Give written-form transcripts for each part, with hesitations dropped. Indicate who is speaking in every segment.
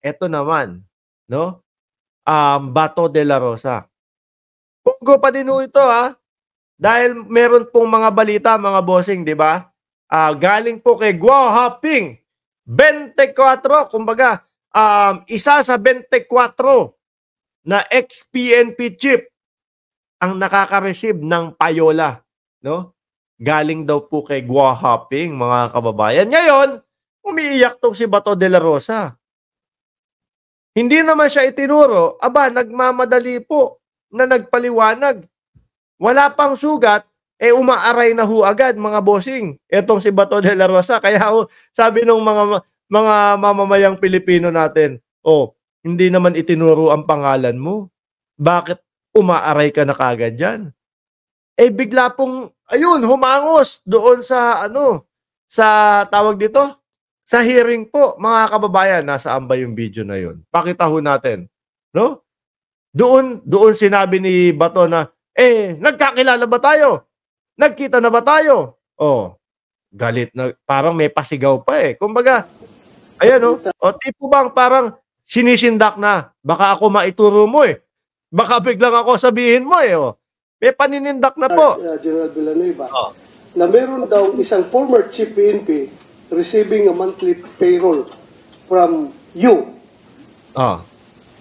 Speaker 1: eto naman, no? Bato de la Rosa. Pugo pa din ito, dahil meron pong mga balita, mga bossing, di ba? Galing po kay Guo Haping, 24, kumbaga, isa sa 24 na ex-PNP chief ang nakaka-receive ng payola, no? Galing daw po kay Guo Haping, mga kababayan. Ngayon, umiiyak tong si Bato de la Rosa. Hindi naman siya itinuro, nagmamadali po na nagpaliwanag. Wala pang sugat, umaaray na ho agad, mga bossing. Etong si Bato de la Rosa. Kaya sabi ng mga mamamayang Pilipino natin, hindi naman itinuro ang pangalan mo. Bakit umaaray ka na kagad dyan? Bigla pong, humangos doon sa, sa tawag dito, sa hearing po, mga kababayan. Nasaan ba yung video na yun? Pakita ho natin. No? Doon sinabi ni Bato na, nagkakilala ba tayo? Nagkita na ba tayo? Galit na, parang may pasigaw pa Kumbaga, ayan tipo bang parang sinisindak na, baka ako maituro mo Baka biglang ako sabihin mo May paninindak na po.
Speaker 2: General Villanueva, na meron daw isang former chief PNP receiving a monthly payroll from you.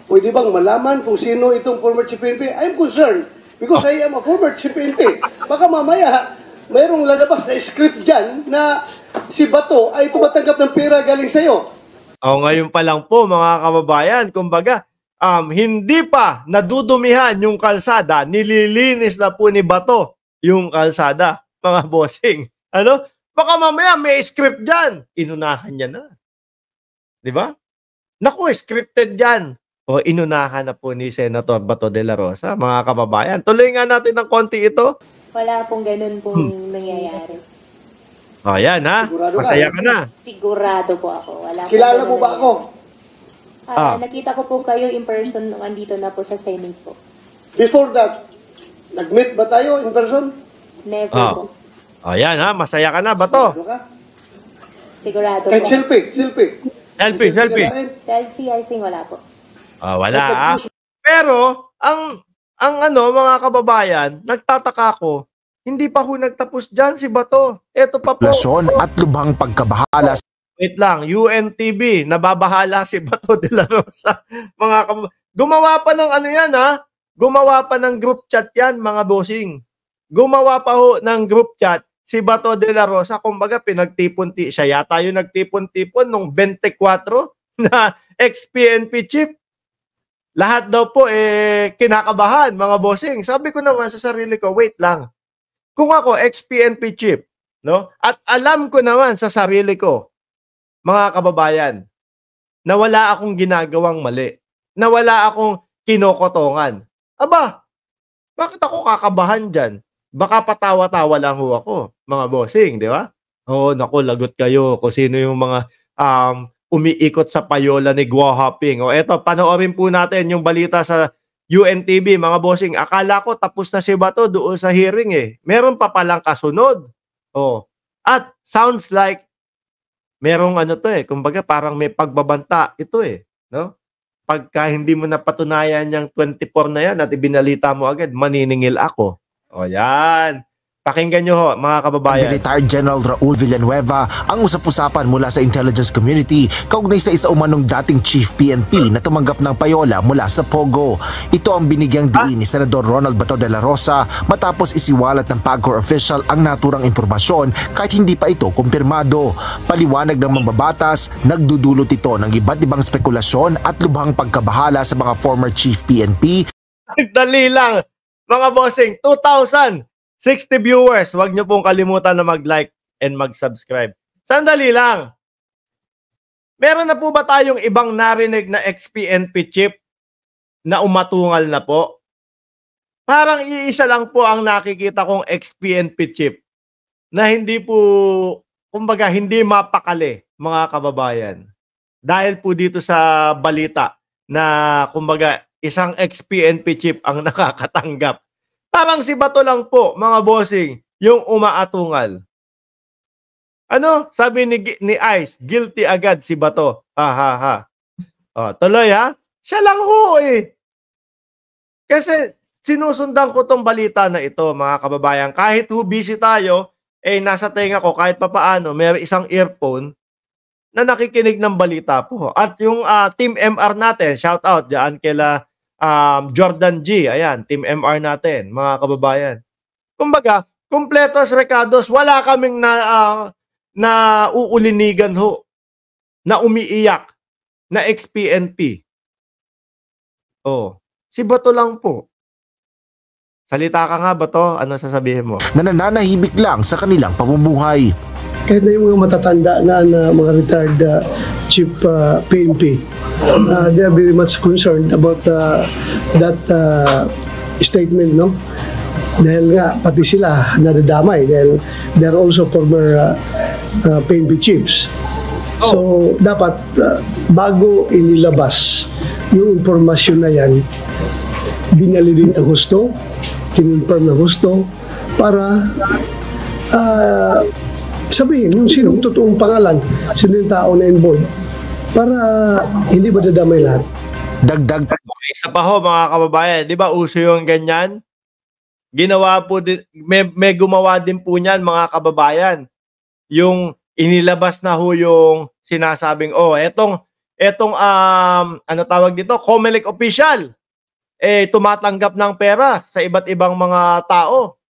Speaker 2: Pwede bang malaman kung sino itong former chief PNP? I'm concerned because I am a former chief PNP. Baka mamaya, mayroong lalabas na script dyan na si Bato ay tumatanggap ng pera galing sa'yo.
Speaker 1: Ngayon pa lang po, mga kababayan, kumbaga, hindi pa nadudumihan yung kalsada, nililinis na po ni Bato yung kalsada, mga bossing. Baka mamaya may script dyan. Inunahan niya na. Di ba? Naku, scripted dyan. Inunahan na po ni Senator Bato de la Rosa, mga kababayan. Tuloy nga natin ng konti ito.
Speaker 3: Wala pong ganun pong nangyayari.
Speaker 1: Yan Masaya ka na.
Speaker 3: Sigurado po ako.
Speaker 2: Kilala mo ba ako?
Speaker 3: Nakita ko po kayo in person nung andito na po sa Senate po.
Speaker 2: Before that, nag-meet ba tayo in person?
Speaker 3: Never po.
Speaker 1: Masaya ka na, Bato.
Speaker 3: Sigurado
Speaker 2: kahit
Speaker 3: po.
Speaker 2: Selfie.
Speaker 3: Selfie, I think wala po.
Speaker 1: Wala Pero, mga kababayan, nagtataka ko, hindi pa ho nagtapos dyan si Bato. Ito pa po.
Speaker 4: At lubhang pagkabahala.
Speaker 1: Wait lang, UNTV, nababahala si Bato de la Rosa. Gumawa pa ng Gumawa pa ng group chat yan, mga bossing. Gumawa pa ho ng group chat si Bato de la Rosa. Kumbaga, pinagtipon-tipon. Siya yata yung nagtipon-tipon nung 24 na ex-PNP chief. Lahat daw po, kinakabahan, mga bossing. Sabi ko naman sa sarili ko, wait lang. Kung ako, ex-PNP chief, no? At alam ko naman sa sarili ko, mga kababayan, na wala akong ginagawang mali. Na wala akong kinokotongan. Bakit ako kakabahan dyan? Baka patawa-tawa lang ho ako, mga bossing, di ba? Naku, lagot kayo kung sino yung mga umiikot sa payola ni Guo Haping. Eto, panoorin po natin yung balita sa UNTV, mga bossing. Akala ko tapos na si Bato doon sa hearing Meron pa palang kasunod. At sounds like merong kumbaga parang may pagbabanta ito no? Pagka hindi mo napatunayan yung 24 na yan at ibinalita mo agad, maniningil ako. Yan. Pakinggan nyo ho, mga kababayan.
Speaker 4: Retired General Raul Villanueva ang usap-usapan mula sa intelligence community kaugnay sa isa umanong dating Chief PNP na tumanggap ng payola mula sa Pogo. Ito ang binigyang diin ni Senador Ronald Bato de la Rosa matapos isiwalat ng PAGCOR official ang naturang impormasyon kahit hindi pa ito kumpirmado. Paliwanag ng mambabatas, nagdudulot ito ng iba't ibang spekulasyon at lubhang pagkabahala sa mga former Chief PNP.
Speaker 1: Dali lang, mga bossing, 2,060 viewers. Huwag nyo pong kalimutan na mag-like and mag-subscribe. Sandali lang. Meron na po ba tayong ibang narinig na ex-PNP chief na umatungal na po? Parang iisa lang po ang nakikita kong ex-PNP chief na hindi po, kumbaga, hindi mapakali, mga kababayan. Dahil po dito sa balita na, kumbaga, isang ex-PNP chief ang nakakatanggap. Parang si Bato lang po, mga bossing, yung umaatungal. Sabi ni Ice, guilty agad si Bato. Tuloy ha. Siya lang ho eh. Kasi sinusundan ko tong balita na ito, mga kababayan. Kahit ho busy tayo, nasa tenga ko kahit papaano, may isang earphone na nakikinig ng balita po. At yung Team MR natin, shout out dyan kila Jordan G. Ayan, Team MR natin, mga kababayan. Kumbaga, kumpletos recados, wala kaming na uulinigan ho, na umiiyak, na ex-PNP. Si Bato lang po. Salita ka nga, Bato, ano sasabihin mo?
Speaker 4: Na nananahimik lang sa kanilang pamumuhay.
Speaker 2: Kahit na yung mga matatanda na mga retired chief PNP, they are very much concerned about that statement, no? Dahil nga, pati sila nadadamay dahil they are also former PNP chiefs. So, dapat bago inilabas yung informasyon na yan, binalidin na gusto, kinonfirm na gusto, para sabihin yung sinong totoong pangalan, sino yung tao na involved, para hindi madadamay lahat.
Speaker 4: Dagdag
Speaker 1: Isa pa ho, mga kababayan, di ba uso yung ganyan? Ginawa po din, may gumawa din po niyan, mga kababayan. Yung inilabas na ho yung sinasabing, etong ano tawag dito, COMELEC official, tumatanggap ng pera sa iba't ibang mga tao.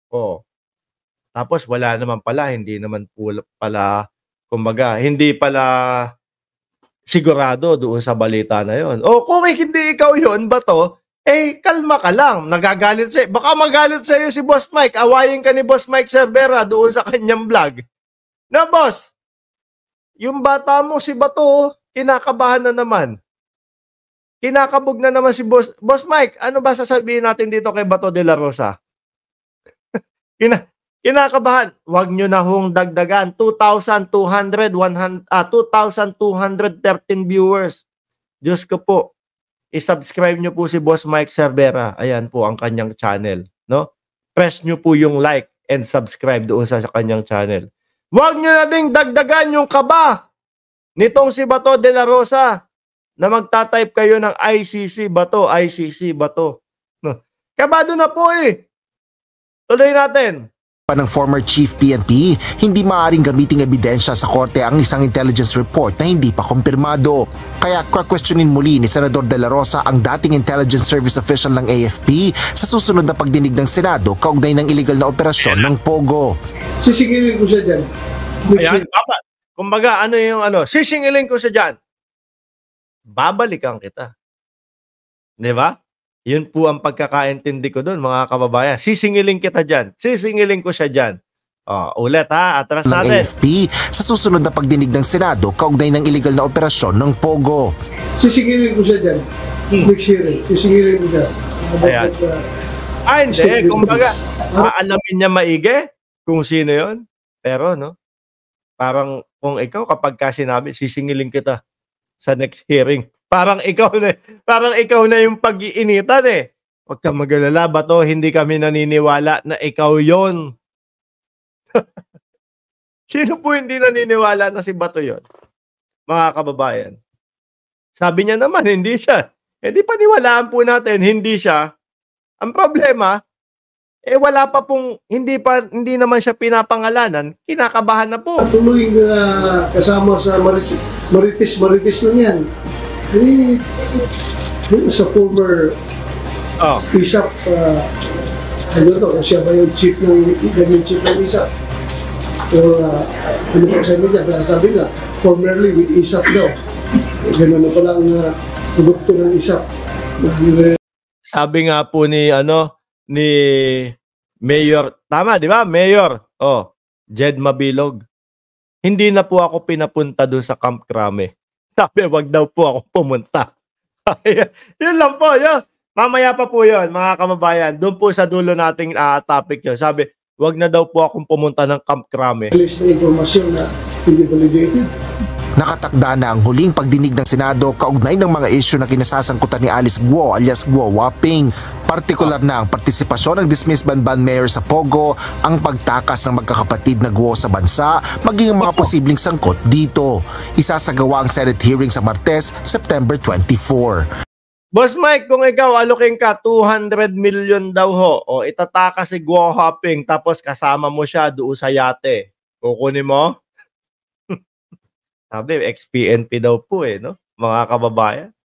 Speaker 1: Tapos wala naman pala, hindi naman pala, kumbaga, hindi pala sigurado doon sa balita na yon. Kung hindi ikaw yon, Bato, kalma ka lang. Nagagalit sa'yo. Baka magalit sa'yo si Boss Mike. Awayin ka ni Boss Mike Cervera doon sa kanyang vlog. Na, boss, yung bata mo, si Bato, kinakabahan na naman. Kinakabog na naman si Boss Mike. Ano ba sasabihin natin dito kay Bato de la Rosa? Kinakabahan. Huwag nyo na hong dagdagan. 2,213 viewers. Diyos ko po. I-subscribe nyo po si Boss Mike Cervera. Ayan po ang kanyang channel. No? Press nyo po yung like and subscribe doon sa kanyang channel. Huwag nyo na ding dagdagan yung kaba nitong si Bato de la Rosa na magta-type kayo ng ICC Bato, ICC Bato. No? Kabado na po eh. Tuloy natin.
Speaker 4: pa ng former Chief PNP, hindi maaaring gamiting ebidensya sa korte ang isang intelligence report na hindi pa kumpirmado. Kaya questionin muli ni Senador De La Rosa ang dating intelligence service official ng AFP sa susunod na pagdinig ng Senado kaugnay ng illegal na operasyon ng Pogo.
Speaker 2: Sisigilin ko siya dyan.
Speaker 1: Ayan, dapat. Kumbaga, sisingilin ko siya dyan. Babalikan kita. Di ba? Yun po ang pagkakaintindi ko doon, mga kababayan. Sisingilin kita dyan. Sisingilin ko siya dyan. Ulit ha, atras natin.
Speaker 4: AFP sa susunod na pagdinig ng Senado kaugnay ng illegal na operasyon ng Pogo.
Speaker 2: Sisingilin ko siya dyan. Next hearing. Sisingilin ko siya.
Speaker 1: Ayan. Hindi. Kumbaga, alamin niya maigi kung sino yon. Pero, no, parang kung ikaw, kapag ka sinabi, sisingilin kita sa next hearing. Parang ikaw na yung pag-iinitan eh. Huwag kang mag-alala, Bato, hindi kami naniniwala na ikaw yon. Sino po hindi naniniwala na si Bato yon? Mga kababayan. Sabi niya naman, hindi siya. Di paniwalaan po natin, hindi siya. Ang problema, wala pa pong, hindi naman siya pinapangalanan, kinakabahan na po.
Speaker 2: Tuloy kasama sa maritis lang yan. Sa former ISAP, kung siya ba yung chief ng ISAP? O ano pa sabi niya? Sabi niya, formerly with ISAP daw. Ganun na pala ang produkto ng ISAP.
Speaker 1: Sabi nga po ni Mayor, tama di ba? Mayor, Jed Mabilog. Hindi na po ako pinapunta doon sa Camp Crame. Sabi, wag daw po ako pumunta. Yun lang po, yun. Mamaya pa po yun, mga kababayan. Doon po sa dulo nating topic yun. Sabi, wag na daw po akong pumunta ng Camp Crame.
Speaker 2: List na informasyon na hindi validated.
Speaker 4: Nakatakda na ang huling pagdinig ng Senado kaugnay ng mga isyu na kinasasangkutan ni Alice Guo alias Guo Waping. Partikular na ang partisipasyon ng dismissed Banban Mayor sa Pogo, ang pagtakas ng magkakapatid na Guo sa bansa, maging ang mga posibleng sangkot dito. Isasagawa ang Senate hearing sa Martes, September 24.
Speaker 1: Boss Mike, kung ikaw aloking ka 200 million daw ho, o itatakas si Guo Waping tapos kasama mo siya doon sa yate, kukunin mo? Sabi, ex-PNP daw po no? Mga kababayan.